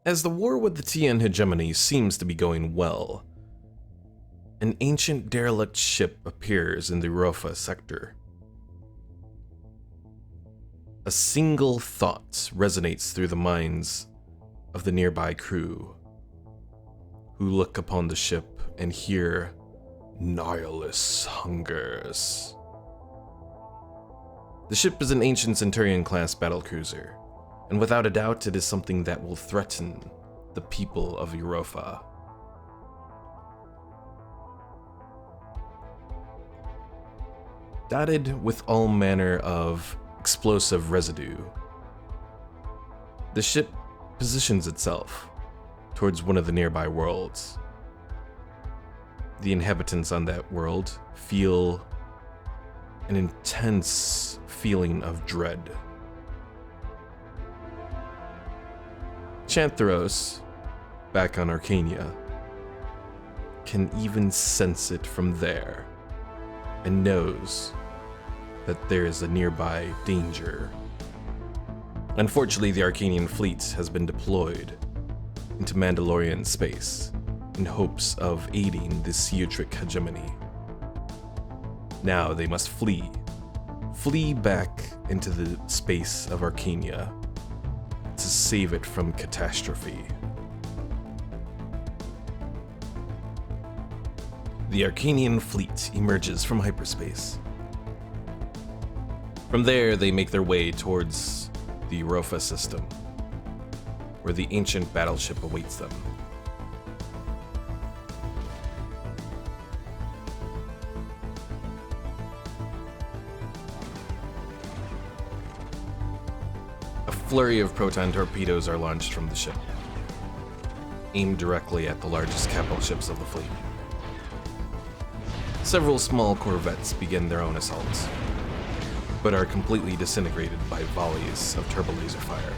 As the war with the Tian hegemony seems to be going well, an ancient derelict ship appears in the Rofa sector. A single thought resonates through the minds of the nearby crew, who look upon the ship and hear Nihilus hungers. The ship is an ancient Centurion-class battlecruiser, and without a doubt it is something that will threaten the people of Europa. Dotted with all manner of explosive residue, the ship positions itself towards one of the nearby worlds. The inhabitants on that world feel an intense feeling of dread. Chantharos, back on Arkania, can even sense it from there and knows that there is a nearby danger. Unfortunately, the Arkanian fleet has been deployed into Mandalorian space in hopes of aiding the Turoik hegemony. Now they must flee back into the space of Arkania to save it from catastrophe. The Arkanian fleet emerges from hyperspace. From there, they make their way towards the Rofa system, where the ancient battleship awaits them. A flurry of proton torpedoes are launched from the ship, aimed directly at the largest capital ships of the fleet. Several small corvettes begin their own assaults, but are completely disintegrated by volleys of turbo laser fire.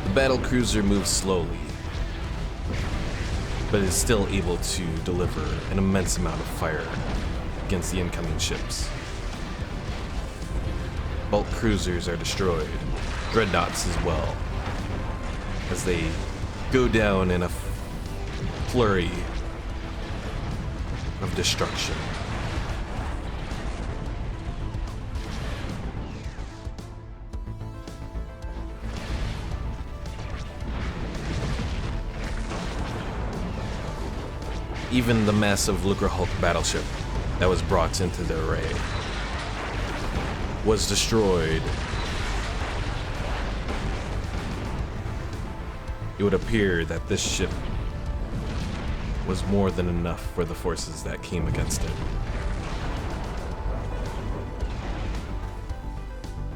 The battlecruiser moves slowly, but is still able to deliver an immense amount of fire against the incoming ships. Bulk cruisers are destroyed, dreadnoughts as well, as they go down in a flurry of destruction. Even the massive Lucrehulk battleship that was brought into the array was destroyed. It would appear that this ship was more than enough for the forces that came against it.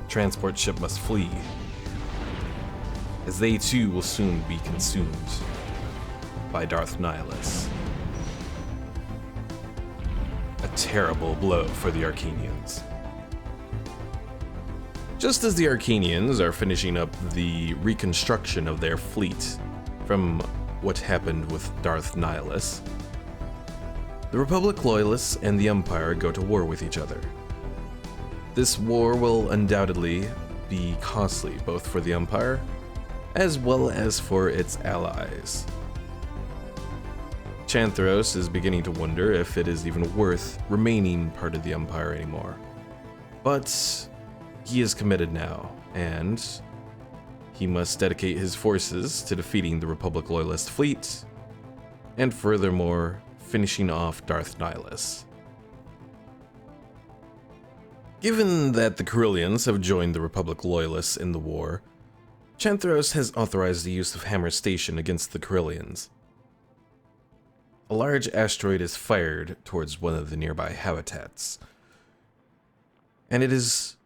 Transport ship must flee, as they too will soon be consumed by Darth Nihilus. A terrible blow for the Arkanians. Just as the Arkanians are finishing up the reconstruction of their fleet from what happened with Darth Nihilus, the Republic Loyalists and the Empire go to war with each other. This war will undoubtedly be costly both for the Empire as well as for its allies. Chantharos is beginning to wonder if it is even worth remaining part of the Empire anymore. But he is committed now, and he must dedicate his forces to defeating the Republic Loyalist fleet, and furthermore, finishing off Darth Nihilus. Given that the Corellians have joined the Republic Loyalists in the war, Chantharos has authorized the use of Hammer Station against the Corellians. A large asteroid is fired towards one of the nearby habitats, and it is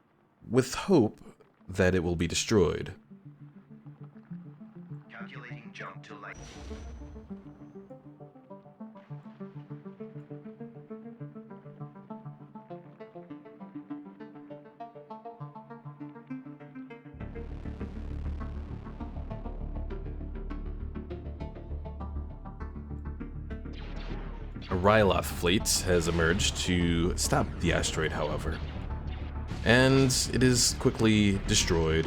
with hope that it will be destroyed. Calculating jump to light. A Ryloth fleet has emerged to stop the asteroid, however, and it is quickly destroyed,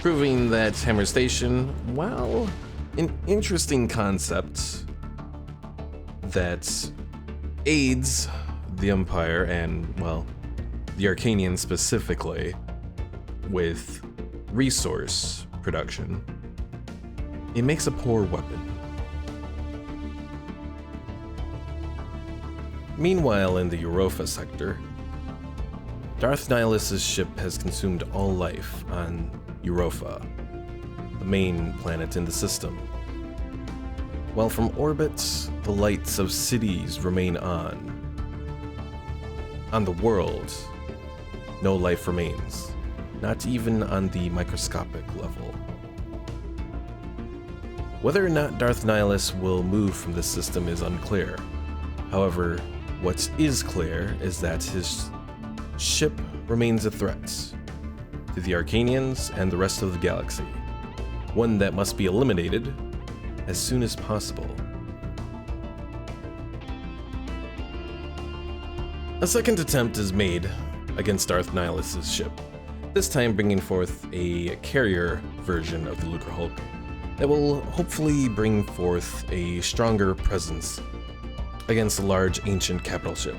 proving that Hammer Station, while an interesting concept that aids the Empire and, well, the Arkanians specifically with resource production, it makes a poor weapon. Meanwhile, in the Europa sector, Darth Nihilus' ship has consumed all life on Europa, the main planet in the system. While from orbit, the lights of cities remain on. On the world, no life remains, not even on the microscopic level. Whether or not Darth Nihilus will move from this system is unclear. However, what is clear is that his ship remains a threat to the Arkanians and the rest of the galaxy, one that must be eliminated as soon as possible. A second attempt is made against Darth Nihilus' ship, this time bringing forth a carrier version of the Lucrehulk that will hopefully bring forth a stronger presence against a large ancient capital ship.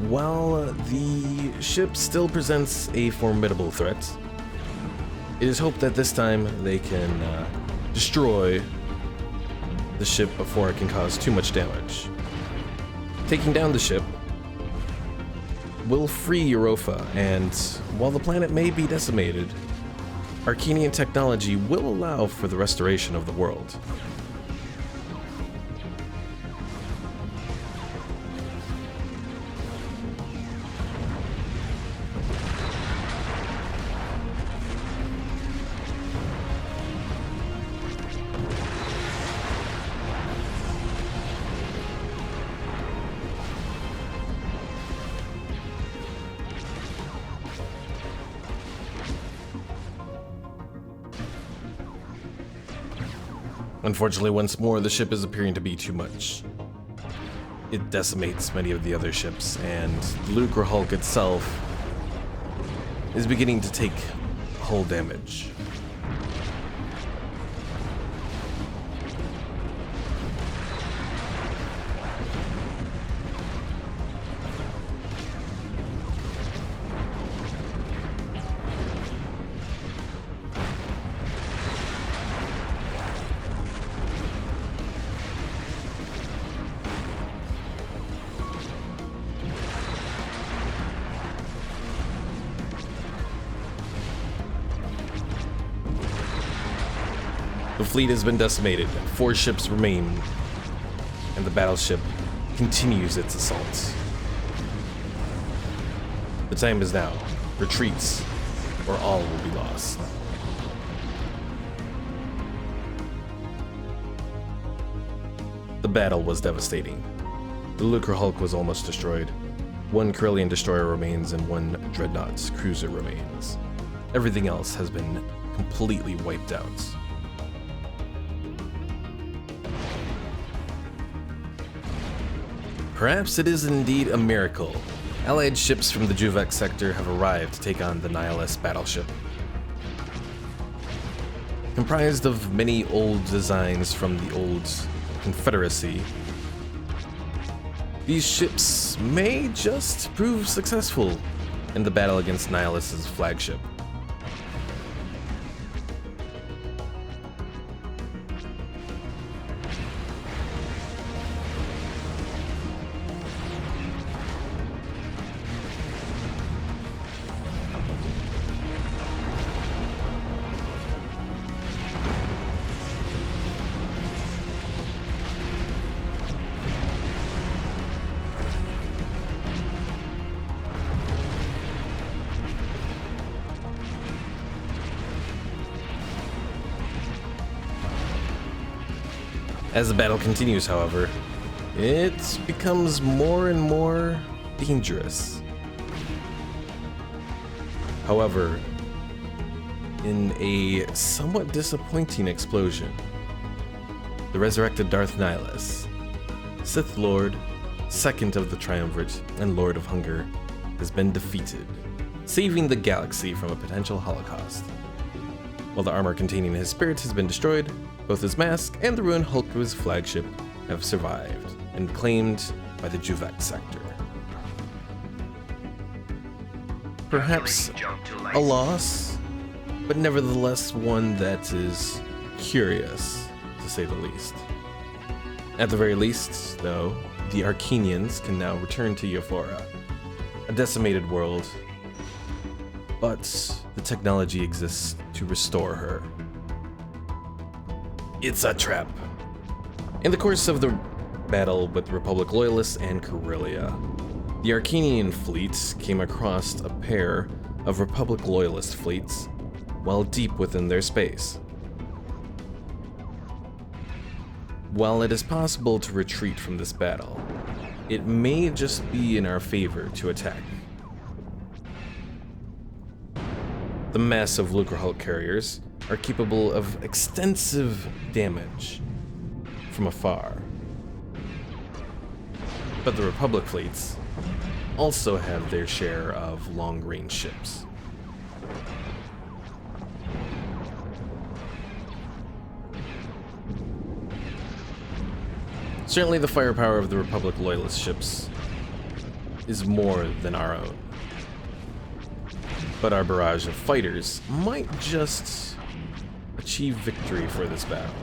While the ship still presents a formidable threat, it is hoped that this time they can destroy the ship before it can cause too much damage. Taking down the ship will free Europa, and while the planet may be decimated, Arkanian technology will allow for the restoration of the world. Unfortunately, once more, the ship is appearing to be too much. It decimates many of the other ships, and the Lucrehulk itself is beginning to take hull damage. The fleet has been decimated, 4 ships remain, and the battleship continues its assault. The time is now. Retreats, or all will be lost. The battle was devastating. The Lucrehulk was almost destroyed. 1 Corellian destroyer remains and 1 Dreadnought cruiser remains. Everything else has been completely wiped out. Perhaps it is indeed a miracle. Allied ships from the Juvek sector have arrived to take on the Nihilus battleship. Comprised of many old designs from the old Confederacy, these ships may just prove successful in the battle against Nihilus' flagship. As the battle continues, however, it becomes more and more dangerous. However, in a somewhat disappointing explosion. The resurrected Darth Nihilus, Sith Lord, second of the Triumvirate and Lord of Hunger, has been defeated, saving the galaxy from a potential holocaust. While the armor containing his spirit has been destroyed, both his mask and the ruined hulk of his flagship have survived and claimed by the Juvek sector. Perhaps a loss, but nevertheless one that is curious, to say the least. At the very least, though, the Arkanians can now return to Euphora, a decimated world, but the technology exists to restore her. It's a trap. In the course of the battle with Republic Loyalists and Corellia, the Arkanian fleet came across a pair of Republic Loyalist fleets while deep within their space. While it is possible to retreat from this battle, it may just be in our favor to attack. The massive Lucrehulk carriers are capable of extensive damage from afar. But the Republic fleets also have their share of long-range ships. Certainly the firepower of the Republic Loyalist ships is more than our own. But our barrage of fighters might just achieve victory for this battle.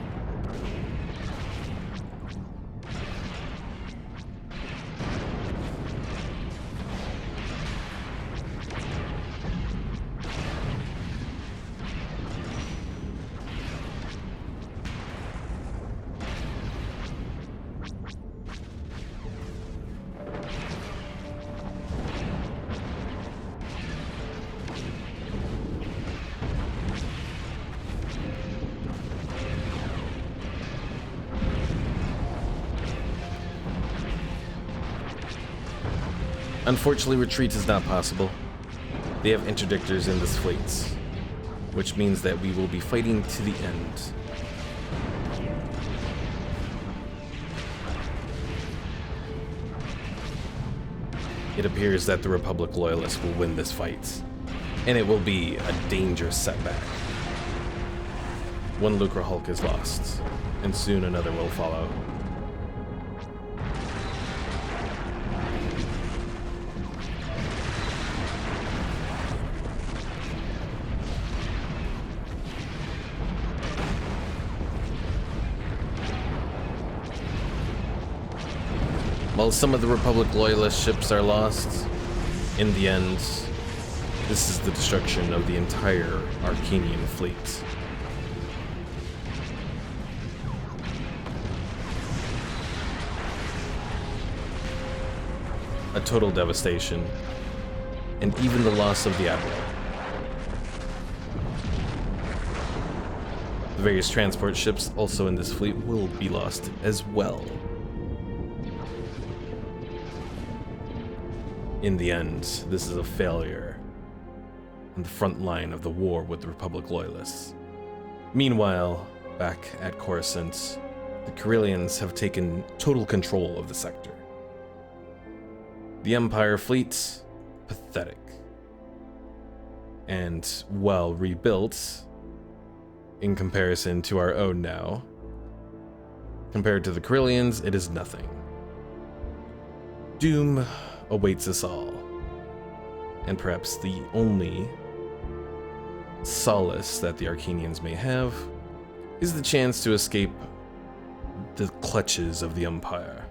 Unfortunately, retreat is not possible. They have interdictors in this fleet, which means that we will be fighting to the end. It appears that the Republic Loyalists will win this fight, and it will be a dangerous setback. One Lucrehulk is lost, and soon another will follow. While some of the Republic Loyalist ships are lost, in the end, this is the destruction of the entire Arkanian fleet. A total devastation, and even the loss of the Admiral. The various transport ships also in this fleet will be lost as well. In the end, this is a failure on the front line of the war with the Republic Loyalists. Meanwhile, back at Coruscant, the Corellians have taken total control of the sector. The Empire fleet, pathetic. And well rebuilt, in comparison to our own now, compared to the Corellians, it is nothing. Doom awaits us all, and perhaps the only solace that the Arkanians may have is the chance to escape the clutches of the Empire.